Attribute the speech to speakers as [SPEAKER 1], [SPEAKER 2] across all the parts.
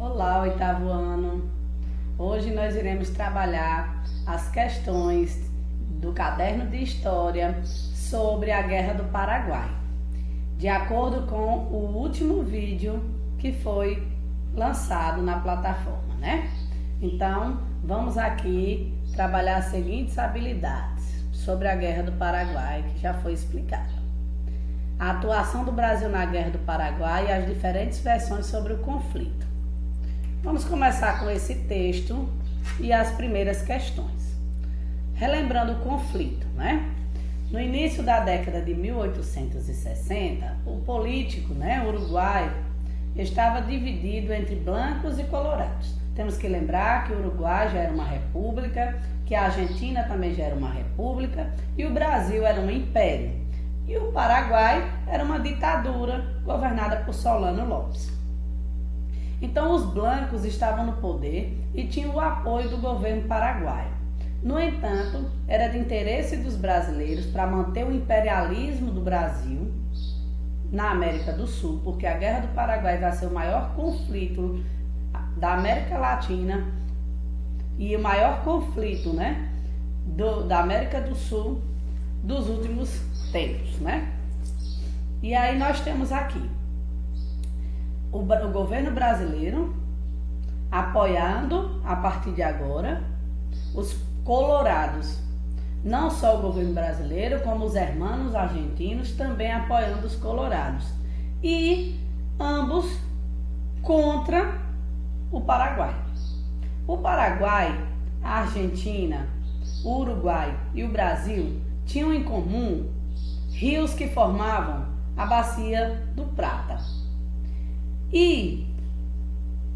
[SPEAKER 1] Olá, oitavo ano! Hoje nós iremos trabalhar as questões do caderno de História sobre a Guerra do Paraguai, de acordo com o último vídeo que foi lançado na plataforma, né? Então, vamos aqui trabalhar as seguintes habilidades sobre a Guerra do Paraguai, que já foi explicada. A atuação do Brasil na Guerra do Paraguai e as diferentes versões sobre o conflito. Vamos começar com esse texto e as primeiras questões. Relembrando o conflito, né? No início da década de 1860, o político, uruguaio, estava dividido entre brancos e colorados. Temos que lembrar que o Uruguai já era uma república, que a Argentina também já era uma república e o Brasil era um império. E o Paraguai era uma ditadura governada por Solano Lopes. Então, os brancos estavam no poder e tinham o apoio do governo paraguaio. No entanto, era de interesse dos brasileiros para manter o imperialismo do Brasil na América do Sul, porque a Guerra do Paraguai vai ser o maior conflito da América Latina e o maior conflito, da América do Sul dos últimos tempos, E aí nós temos aqui o governo brasileiro apoiando, a partir de agora, os colorados. Não só o governo brasileiro, como os hermanos argentinos também apoiando os colorados. E ambos contra o Paraguai. O Paraguai, a Argentina, o Uruguai e o Brasil tinham em comum rios que formavam a Bacia do Prata. E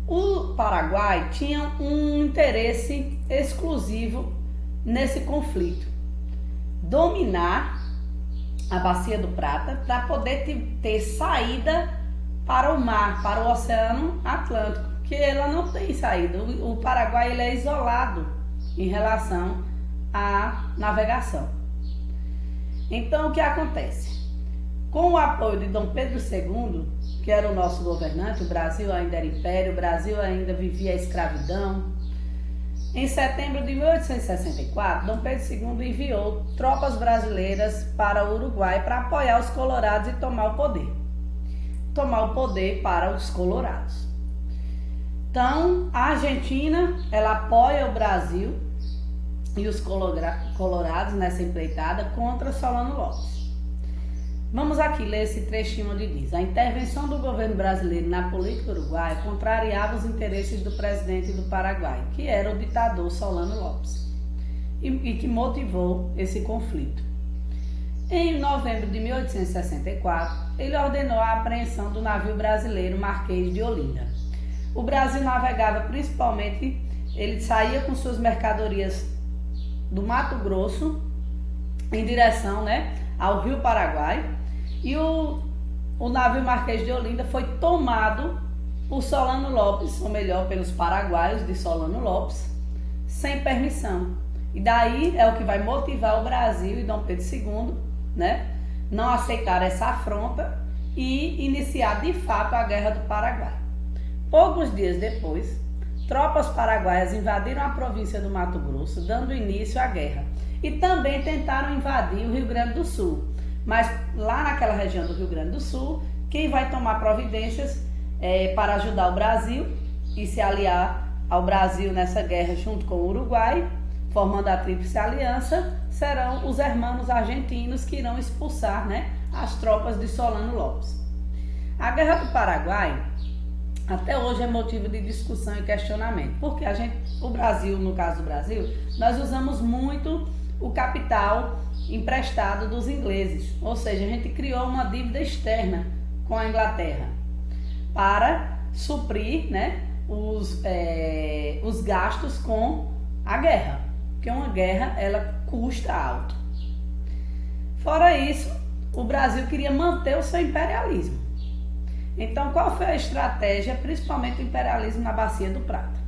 [SPEAKER 1] o Paraguai tinha um interesse exclusivo nesse conflito: dominar a Bacia do Prata para poder ter saída para o mar, para o Oceano Atlântico, que ela não tem saída. O Paraguai ele é isolado em relação à navegação. Então, o que acontece? Com o apoio de Dom Pedro II, que era o nosso governante, o Brasil ainda era império, o Brasil ainda vivia a escravidão. Em setembro de 1864, Dom Pedro II enviou tropas brasileiras para o Uruguai para apoiar os colorados e tomar o poder. Tomar o poder para os colorados. Então, a Argentina, ela apoia o Brasil e os colorados nessa empreitada contra Solano Lopes. Vamos aqui ler esse trechinho onde diz: a intervenção do governo brasileiro na política uruguaia contrariava os interesses do presidente do Paraguai, que era o ditador Solano Lopes, e que motivou esse conflito. Em novembro de 1864, ele ordenou a apreensão do navio brasileiro Marquês de Olinda. O Brasil navegava principalmente, ele saía com suas mercadorias do Mato Grosso em direção ao Rio Paraguai. E o navio Marquês de Olinda foi tomado por Solano Lopes, ou melhor, pelos paraguaios de Solano Lopes, sem permissão. E daí é o que vai motivar o Brasil e Dom Pedro II, não aceitar essa afronta e iniciar de fato a Guerra do Paraguai. Poucos dias depois, tropas paraguaias invadiram a província do Mato Grosso, dando início à guerra. E também tentaram invadir o Rio Grande do Sul. Mas lá naquela região do Rio Grande do Sul, quem vai tomar providências para ajudar o Brasil e se aliar ao Brasil nessa guerra junto com o Uruguai, formando a Tríplice Aliança, serão os hermanos argentinos que irão expulsar as tropas de Solano Lopes. A Guerra do Paraguai até hoje é motivo de discussão e questionamento, porque o Brasil, no caso do Brasil, nós usamos muito o capital emprestado dos ingleses, ou seja, a gente criou uma dívida externa com a Inglaterra para suprir os gastos com a guerra, porque uma guerra ela custa alto. Fora isso, o Brasil queria manter o seu imperialismo. Então, qual foi a estratégia, principalmente o imperialismo na Bacia do Prata?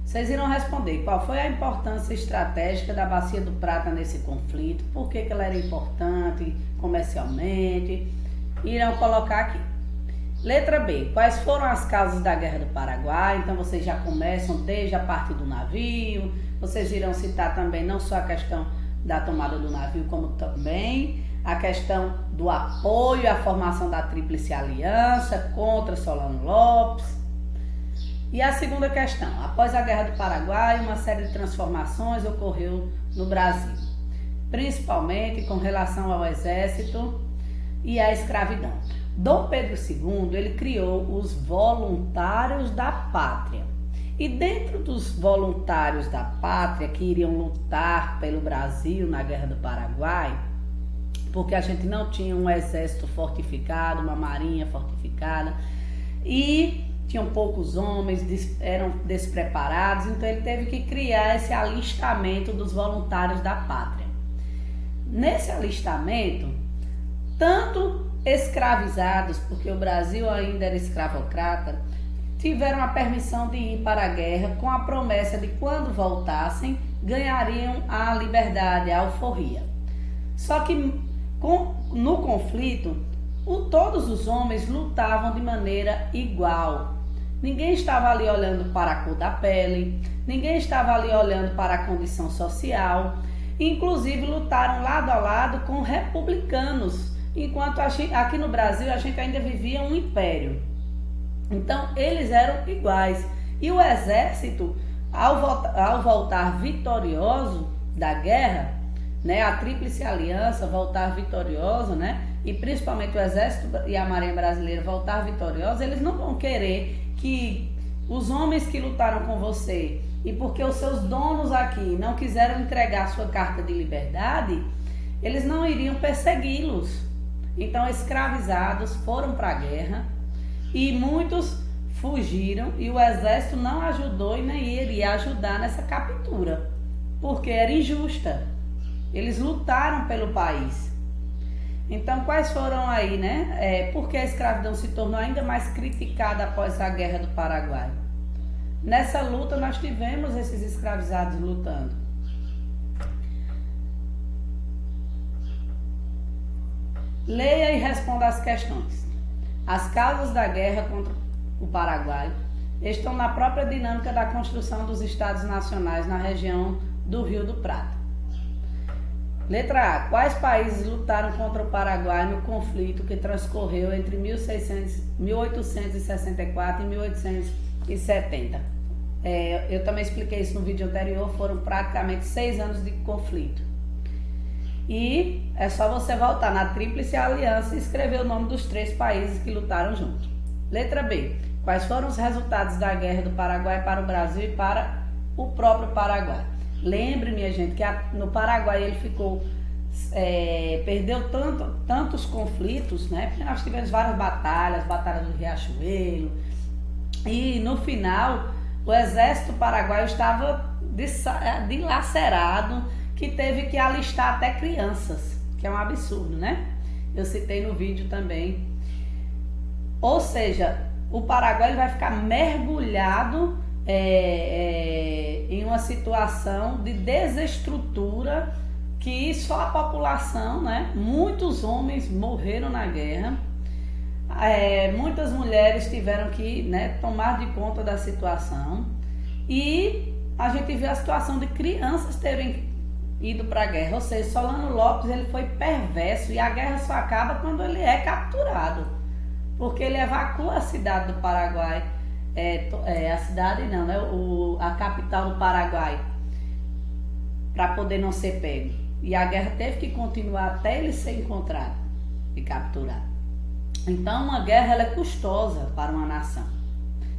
[SPEAKER 1] Vocês irão responder qual foi a importância estratégica da Bacia do Prata nesse conflito, por que ela era importante comercialmente, irão colocar aqui. Letra B. Quais foram as causas da Guerra do Paraguai? Então vocês já começam desde a parte do navio. Vocês irão citar também não só a questão da tomada do navio, como também a questão do apoio à formação da Tríplice Aliança contra Solano Lopes. E a segunda questão. Após a Guerra do Paraguai, uma série de transformações ocorreu no Brasil, principalmente com relação ao exército e à escravidão. Dom Pedro II, ele criou os Voluntários da Pátria. E dentro dos Voluntários da Pátria, que iriam lutar pelo Brasil na Guerra do Paraguai, porque a gente não tinha um exército fortificado, uma marinha fortificada, e tinham poucos homens, eram despreparados, então ele teve que criar esse alistamento dos Voluntários da Pátria. Nesse alistamento, tanto escravizados, porque o Brasil ainda era escravocrata, tiveram a permissão de ir para a guerra com a promessa de quando voltassem, ganhariam a liberdade, a alforria. Só que no conflito, todos os homens lutavam de maneira igual. Ninguém estava ali olhando para a cor da pele, ninguém estava ali olhando para a condição social, inclusive lutaram lado a lado com republicanos, enquanto aqui no Brasil a gente ainda vivia um império. Então eles eram iguais. E o exército, ao voltar vitorioso da guerra, né, a Tríplice Aliança voltar vitoriosa, né, e principalmente o exército e a marinha brasileira voltar vitoriosa, eles não vão querer que os homens que lutaram com você, e porque os seus donos aqui não quiseram entregar sua carta de liberdade, eles não iriam persegui-los. Então, escravizados foram para a guerra e muitos fugiram, e o exército não ajudou e nem iria ajudar nessa captura, porque era injusta. Eles lutaram pelo país. Então, quais foram aí, né? Porque a escravidão se tornou ainda mais criticada após a Guerra do Paraguai. Nessa luta, nós tivemos esses escravizados lutando. Leia e responda as questões. As causas da guerra contra o Paraguai estão na própria dinâmica da construção dos Estados Nacionais na região do Rio do Prata. Letra A. Quais países lutaram contra o Paraguai no conflito que transcorreu entre 1864 e 1870? Eu também expliquei isso no vídeo anterior, foram praticamente 6 anos de conflito. E é só você voltar na Tríplice Aliança e escrever o nome dos 3 países que lutaram junto. Letra B. Quais foram os resultados da Guerra do Paraguai para o Brasil e para o próprio Paraguai? Lembre, minha gente, que no Paraguai ele perdeu tantos conflitos, né? Porque nós tivemos várias batalhas, batalha do Riachuelo, e no final o exército paraguaio estava dilacerado, que teve que alistar até crianças, que é um absurdo, né? Eu citei no vídeo também. Ou seja, o Paraguai vai ficar mergulhado em uma situação de desestrutura, que só a população, né? Muitos homens morreram na guerra, muitas mulheres tiveram que, né, tomar de conta da situação, e a gente viu a situação de crianças terem ido para a guerra. Ou seja, Solano Lopes ele foi perverso, e a guerra só acaba quando ele é capturado, porque ele evacua a cidade do Paraguai. A cidade não, né? A capital do Paraguai, para poder não ser pego. E a guerra teve que continuar até ele ser encontrado e capturado. Então, uma guerra ela é custosa para uma nação.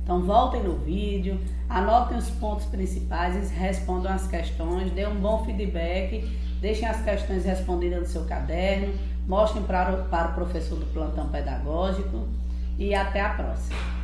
[SPEAKER 1] Então, voltem no vídeo, anotem os pontos principais e respondam as questões, dêem um bom feedback, deixem as questões respondidas no seu caderno, mostrem para o professor do plantão pedagógico, e até a próxima.